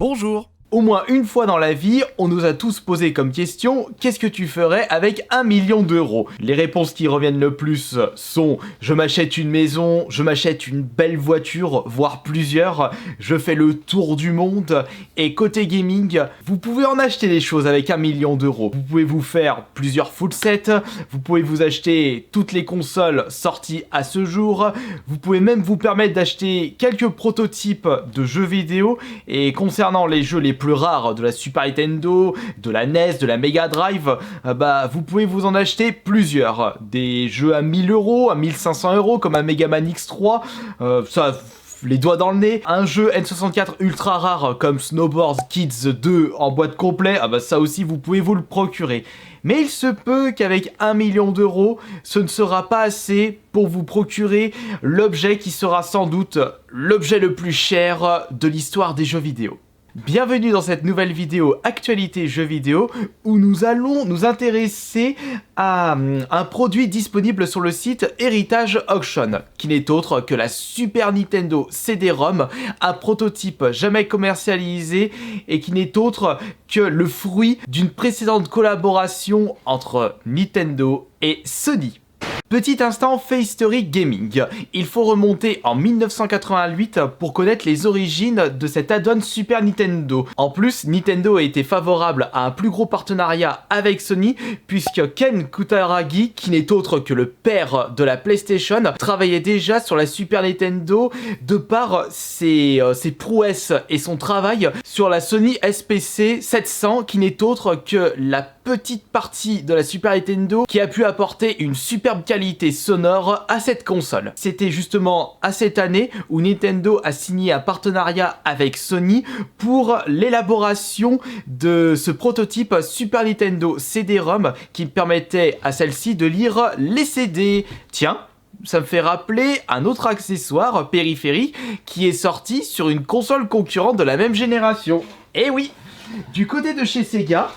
Bonjour. Au moins une fois dans la vie, on nous a tous posé comme question « Qu'est-ce que tu ferais avec 1 million d'euros ?» Les réponses qui reviennent le plus sont « Je m'achète une maison, je m'achète une belle voiture, voire plusieurs, je fais le tour du monde. » Et côté gaming, vous pouvez en acheter des choses avec 1 million d'euros. Vous pouvez vous faire plusieurs full sets, vous pouvez vous acheter toutes les consoles sorties à ce jour, vous pouvez même vous permettre d'acheter quelques prototypes de jeux vidéo. Et concernant les jeux les plus rares de la Super Nintendo, de la NES, de la Mega Drive, vous pouvez vous en acheter plusieurs. Des jeux à 1000 euros, à 1500 euros comme un Mega Man X3, ça... les doigts dans le nez. Un jeu N64 ultra rare comme Snowboard Kids 2 en boîte complet, ça aussi vous pouvez vous le procurer. Mais il se peut qu'avec 1 million d'euros, ce ne sera pas assez pour vous procurer l'objet qui sera sans doute l'objet le plus cher de l'histoire des jeux vidéo. Bienvenue dans cette nouvelle vidéo Actualité Jeux vidéo où nous allons nous intéresser à un produit disponible sur le site Heritage Auction qui n'est autre que la Super Nintendo CD-ROM, un prototype jamais commercialisé et qui n'est autre que le fruit d'une précédente collaboration entre Nintendo et Sony. Petit instant fait historique gaming. Il faut remonter en 1988 pour connaître les origines de cet add-on Super Nintendo. En plus, Nintendo a été favorable à un plus gros partenariat avec Sony puisque Ken Kutaragi, qui n'est autre que le père de la PlayStation, travaillait déjà sur la Super Nintendo de par ses prouesses et son travail sur la Sony SPC 700 qui n'est autre que la petite partie de la Super Nintendo qui a pu apporter une superbe qualité sonore à cette console. C'était justement à cette année où Nintendo a signé un partenariat avec Sony pour l'élaboration de ce prototype Super Nintendo CD-ROM qui permettait à celle-ci de lire les CD. Tiens, ça me fait rappeler un autre accessoire périphérique qui est sorti sur une console concurrente de la même génération. Et oui, du côté de chez Sega,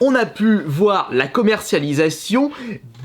on a pu voir la commercialisation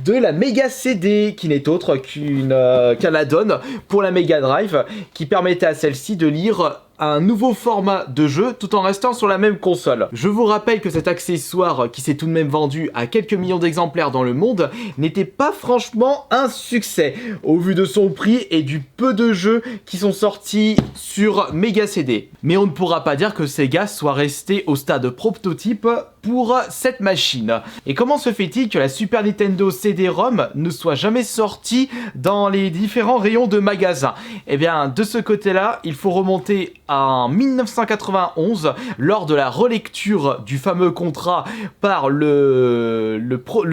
de la Mega CD, qui n'est autre qu'un add-on pour la Mega Drive, qui permettait à celle-ci de lire un nouveau format de jeu tout en restant sur la même console. Je vous rappelle que cet accessoire, qui s'est tout de même vendu à quelques millions d'exemplaires dans le monde, n'était pas franchement un succès, au vu de son prix et du peu de jeux qui sont sortis sur Mega CD. Mais on ne pourra pas dire que Sega soit resté au stade prototype pour cette machine. Et comment se fait-il que la Super Nintendo CD-ROM ne soit jamais sortie dans les différents rayons de magasins? Eh bien, de ce côté-là, il faut remonter en 1991, lors de la relecture du fameux contrat par le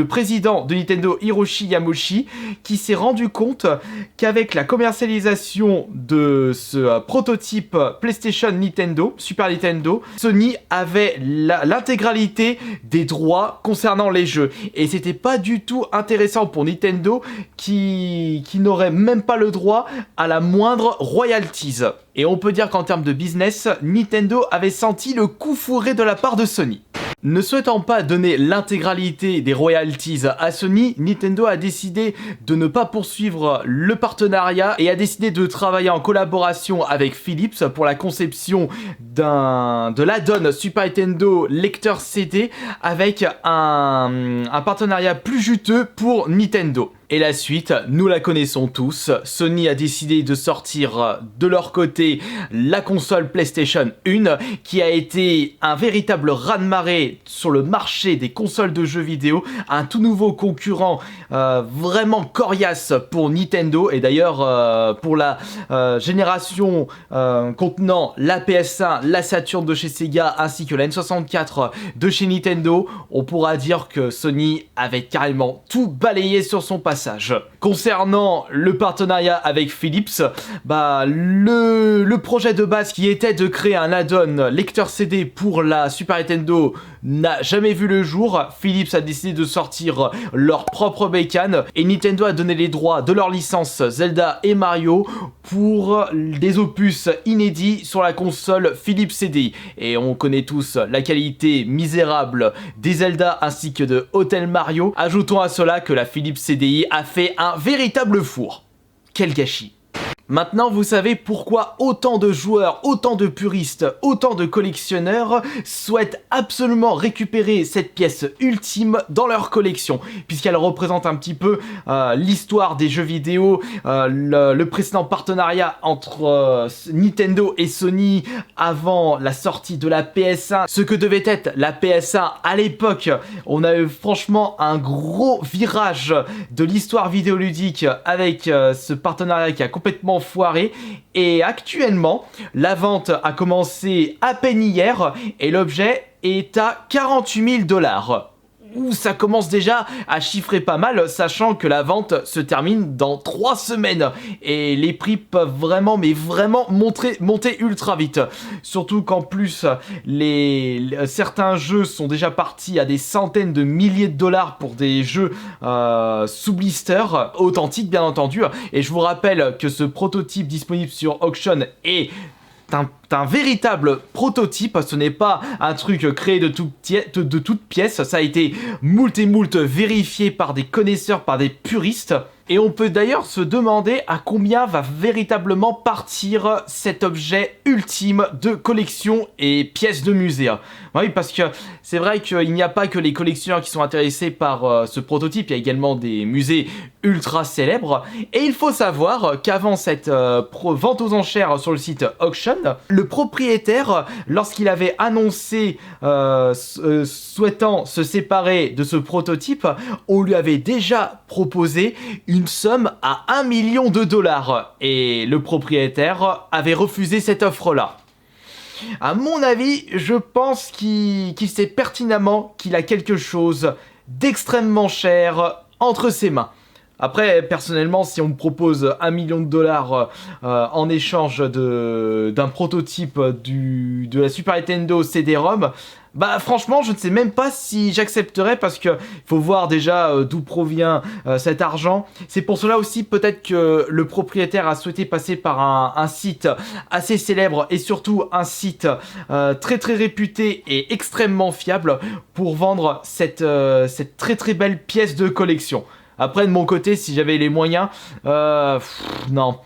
président de Nintendo, Hiroshi Yamauchi, qui s'est rendu compte qu'avec la commercialisation de ce prototype PlayStation Nintendo, Super Nintendo, Sony avait l'intégralité des droits concernant les jeux. Et c'était pas du tout intéressant pour Nintendo qui n'aurait même pas le droit à la moindre royalties. Et on peut dire qu'en termes de business, Nintendo avait senti le coup fourré de la part de Sony. Ne souhaitant pas donner l'intégralité des royalties à Sony, Nintendo a décidé de ne pas poursuivre le partenariat et a décidé de travailler en collaboration avec Philips pour la conception de l'add-on Super Nintendo lecteur CD avec un partenariat plus juteux pour Nintendo. Et la suite, nous la connaissons tous. Sony a décidé de sortir de leur côté la console PlayStation 1 qui a été un véritable raz-de-marée sur le marché des consoles de jeux vidéo, un tout nouveau concurrent vraiment coriace pour Nintendo et d'ailleurs pour la génération contenant la PS1, la Saturn de chez Sega ainsi que la N64 de chez Nintendo, on pourra dire que Sony avait carrément tout balayé sur son passage. Concernant le partenariat avec Philips, le projet de base qui était de créer un add-on lecteur CD pour la Super Nintendo n'a jamais vu le jour. Philips a décidé de sortir leur propre bécane et Nintendo a donné les droits de leur licence Zelda et Mario pour des opus inédits sur la console Philips CDI. Et on connaît tous la qualité misérable des Zelda ainsi que de Hotel Mario. Ajoutons à cela que la Philips CDI a fait un véritable four. Quel gâchis! Maintenant, vous savez pourquoi autant de joueurs, autant de puristes, autant de collectionneurs souhaitent absolument récupérer cette pièce ultime dans leur collection, puisqu'elle représente un petit peu l'histoire des jeux vidéo, le précédent partenariat entre Nintendo et Sony avant la sortie de la PS1, ce que devait être la PS1 à l'époque. On a eu franchement un gros virage de l'histoire vidéoludique avec ce partenariat qui a complètement foiré, et actuellement la vente a commencé à peine hier et l'objet est à 48 000 $. Où ça commence déjà à chiffrer pas mal, sachant que la vente se termine dans 3 semaines et les prix peuvent vraiment, mais vraiment monter ultra vite. Surtout qu'en plus, certains jeux sont déjà partis à des centaines de milliers de dollars pour des jeux sous blister, authentiques bien entendu. Et je vous rappelle que ce prototype disponible sur Auction est un véritable prototype, ce n'est pas un truc créé de toutes pièces, ça a été moult et moult vérifié par des connaisseurs, par des puristes. Et on peut d'ailleurs se demander à combien va véritablement partir cet objet ultime de collection et pièce de musée. Oui, parce que c'est vrai qu'il n'y a pas que les collectionneurs qui sont intéressés par ce prototype, il y a également des musées ultra célèbres. Et il faut savoir qu'avant cette vente aux enchères sur le site Auction, le propriétaire, lorsqu'il avait annoncé souhaitant se séparer de ce prototype, on lui avait déjà proposé une somme à 1 million de $. Et le propriétaire avait refusé cette offre-là. À mon avis, je pense qu'il sait pertinemment qu'il a quelque chose d'extrêmement cher entre ses mains. Après, personnellement, si on me propose 1 million de $, en échange d'un prototype de la Super Nintendo CD-ROM, bah franchement, je ne sais même pas si j'accepterais, parce que faut voir déjà d'où provient cet argent. C'est pour cela aussi peut-être que le propriétaire a souhaité passer par un site assez célèbre et surtout un site très très réputé et extrêmement fiable pour vendre cette très très belle pièce de collection. Après, de mon côté, si j'avais les moyens, non,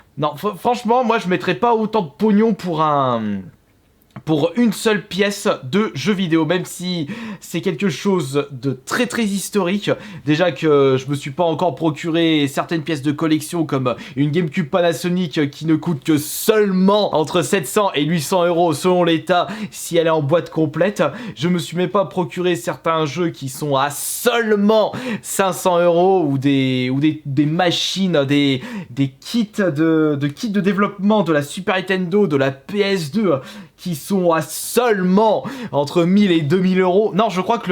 franchement, moi je mettrais pas autant de pognon pour une seule pièce de jeu vidéo, même si c'est quelque chose de très très historique. Déjà que je me suis pas encore procuré certaines pièces de collection comme une GameCube Panasonic qui ne coûte que seulement entre 700 et 800 € selon l'état si elle est en boîte complète. Je me suis même pas procuré certains jeux qui sont à seulement 500 € ou des machines, des kits de développement de la Super Nintendo, de la PS2 qui sont à seulement entre 1000 et 2000 €. Non, je crois que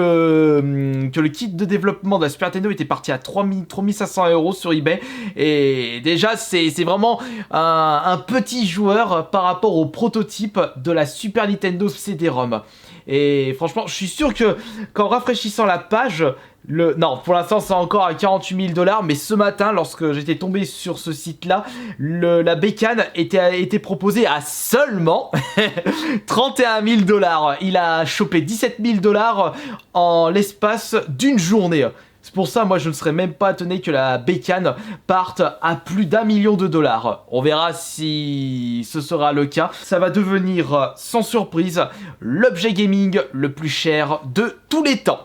le kit de développement de la Super Nintendo était parti à 3500 € sur eBay. Et déjà, c'est vraiment un petit joueur par rapport au prototype de la Super Nintendo CD-ROM. Et franchement, je suis sûr que qu'en rafraîchissant la page, non, pour l'instant c'est encore à 48 000 $, mais ce matin, lorsque j'étais tombé sur ce site-là, la bécane était proposée à seulement 31 000 $. Il a chopé 17 000 $ en l'espace d'une journée. C'est pour ça, moi, je ne serais même pas étonné que la bécane parte à plus d'1 million de $. On verra si ce sera le cas. Ça va devenir, sans surprise, l'objet gaming le plus cher de tous les temps.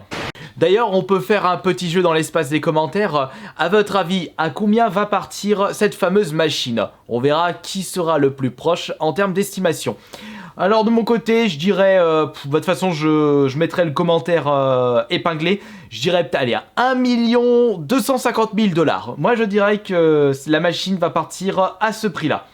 D'ailleurs, on peut faire un petit jeu dans l'espace des commentaires. À votre avis, à combien va partir cette fameuse machine? On verra qui sera le plus proche en termes d'estimation. Alors de mon côté, je dirais, de toute façon je mettrai le commentaire épinglé, je dirais aller à 1 250 000 $. Moi je dirais que la machine va partir à ce prix-là.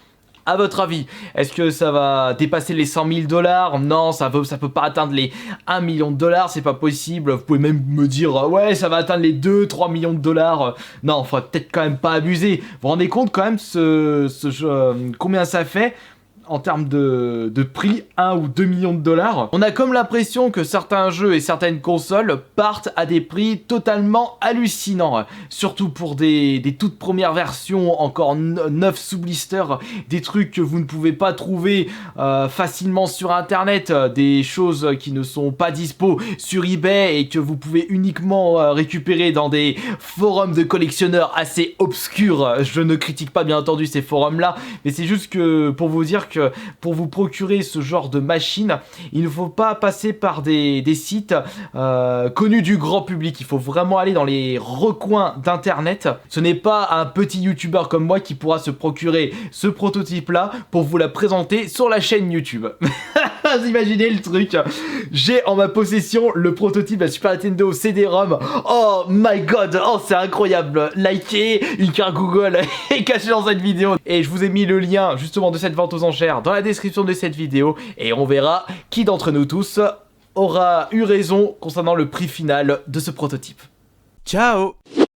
À votre avis, est-ce que ça va dépasser les 100 000 $? Non, ça peut pas atteindre les 1 million de $, c'est pas possible. Vous pouvez même me dire, ouais, ça va atteindre les 2-3 millions de $. Non, faut peut-être quand même pas abuser. Vous vous rendez compte quand même ce jeu, combien ça fait? en termes de prix, 1 ou 2 millions de dollars. On a comme l'impression que certains jeux et certaines consoles partent à des prix totalement hallucinants, surtout pour des toutes premières versions encore neuves sous blister, des trucs que vous ne pouvez pas trouver facilement sur internet, des choses qui ne sont pas dispo sur eBay et que vous pouvez uniquement récupérer dans des forums de collectionneurs assez obscurs. Je ne critique pas bien entendu ces forums là, mais c'est juste que pour vous dire que pour vous procurer ce genre de machine, il ne faut pas passer par des sites connus du grand public. Il faut vraiment aller dans les recoins d'internet. Ce n'est pas un petit youtubeur comme moi qui pourra se procurer ce prototype là pour vous la présenter sur la chaîne YouTube. Vous imaginez le truc? J'ai en ma possession le prototype de la Super Nintendo CD-ROM. Oh my god, oh c'est incroyable. Likez, une carte Google est cachée dans cette vidéo. Et je vous ai mis le lien justement de cette vente aux enchères dans la description de cette vidéo. Et on verra qui d'entre nous tous aura eu raison concernant le prix final de ce prototype. Ciao!